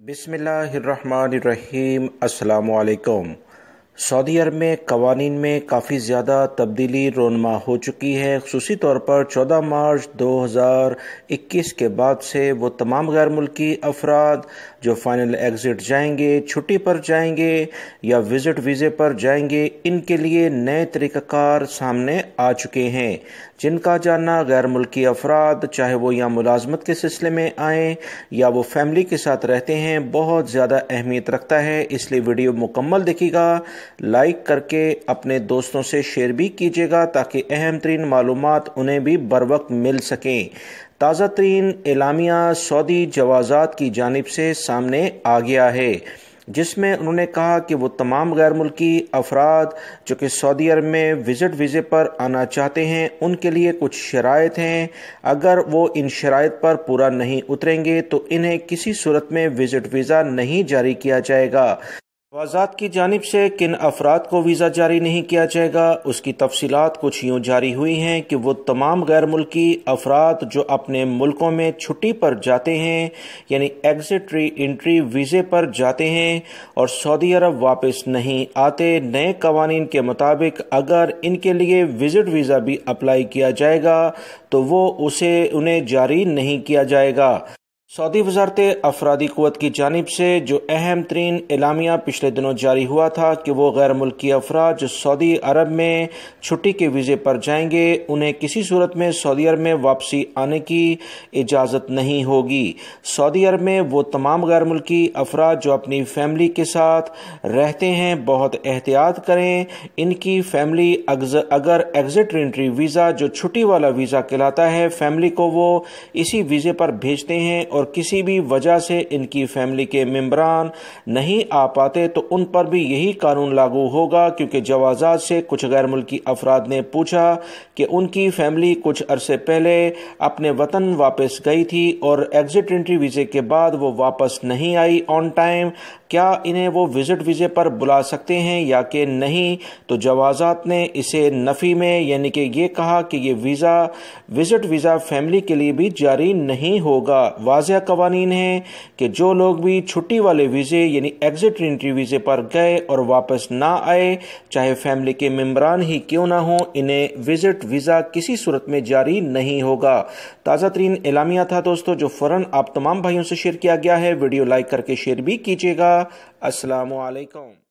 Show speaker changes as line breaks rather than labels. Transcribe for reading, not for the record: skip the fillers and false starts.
بسم اللہ الرحمن الرحیم۔ السلام علیکم۔ سعودی عرب میں قوانین میں کافی زیادہ تبدیلی رونما ہو چکی ہے، خصوصی طور پر 14 مارچ 2021 کے بعد سے وہ تمام غیر ملکی افراد جو فائنل ایگزٹ جائیں گے، چھٹی پر جائیں گے یا وزٹ ویزے پر جائیں گے، ان کے لیے نئے طریقہ کار سامنے آ چکے ہیں، جن کا جاننا غیر ملکی افراد چاہے وہ یہاں ملازمت کے سلسلے میں آئیں یا وہ فیملی کے ساتھ رہتے ہیں بہت زیادہ اہمیت رکھتا ہے۔ اس لیے ویڈیو مکمل دیکھیے گا، لائک کر کے اپنے دوستوں سے شیئر بھی کیجیے گا تاکہ اہم ترین معلومات انہیں بھی بروقت مل سکیں۔ تازہ ترین اعلامیہ سعودی جوازات کی جانب سے سامنے آ گیا ہے، جس میں انہوں نے کہا کہ وہ تمام غیر ملکی افراد جو کہ سعودی عرب میں وزٹ ویزے پر آنا چاہتے ہیں ان کے لیے کچھ شرائط ہیں، اگر وہ ان شرائط پر پورا نہیں اتریں گے تو انہیں کسی صورت میں وزٹ ویزا نہیں جاری کیا جائے گا۔ جوازات کی جانب سے کن افراد کو ویزا جاری نہیں کیا جائے گا، اس کی تفصیلات کچھ یوں جاری ہوئی ہیں کہ وہ تمام غیر ملکی افراد جو اپنے ملکوں میں چھٹی پر جاتے ہیں یعنی ایگزٹ ری انٹری ویزے پر جاتے ہیں اور سعودی عرب واپس نہیں آتے، نئے قوانین کے مطابق اگر ان کے لیے وزٹ ویزا بھی اپلائی کیا جائے گا تو وہ انہیں جاری نہیں کیا جائے گا۔ سعودی وزارت افرادی قوت کی جانب سے جو اہم ترین اعلامیہ پچھلے دنوں جاری ہوا تھا کہ وہ غیر ملکی افراد جو سعودی عرب میں چھٹی کے ویزے پر جائیں گے انہیں کسی صورت میں سعودی عرب میں واپسی آنے کی اجازت نہیں ہوگی۔ سعودی عرب میں وہ تمام غیر ملکی افراد جو اپنی فیملی کے ساتھ رہتے ہیں بہت احتیاط کریں، ان کی فیملی اگر ایگزٹ انٹری ویزا جو چھٹی والا ویزا کہلاتا ہے فیملی کو وہ اسی ویزے پر بھیجتے ہیں اور کسی بھی وجہ سے ان کی فیملی کے ممبران نہیں آ پاتے تو ان پر بھی یہی قانون لاگو ہوگا، کیونکہ جوازات سے کچھ غیر ملکی افراد نے پوچھا کہ ان کی فیملی کچھ عرصے پہلے اپنے وطن واپس گئی تھی اور ایگزٹ انٹری ویزے کے بعد وہ واپس نہیں آئی آن ٹائم، کیا انہیں وہ وزٹ ویزے پر بلا سکتے ہیں یا کہ نہیں؟ تو جوازات نے اسے نفی میں یعنی کہ یہ کہا کہ یہ وزٹ ویزا فیملی کے لیے بھی جاری نہیں ہوگا۔ واضح قوانین ہیں کہ جو لوگ بھی چھٹی والے ویزے یعنی ایگزٹ انٹری ویزے پر گئے اور واپس نہ آئے چاہے فیملی کے ممبران ہی کیوں نہ ہوں، انہیں وزٹ ویزا کسی صورت میں جاری نہیں ہوگا۔ تازہ ترین اعلامیہ تھا دوستو جو فوراً آپ تمام بھائیوں سے شیئر کیا گیا ہے، ویڈیو لائک کر کے شیئر بھی کیجیے گا۔ السلام علیکم۔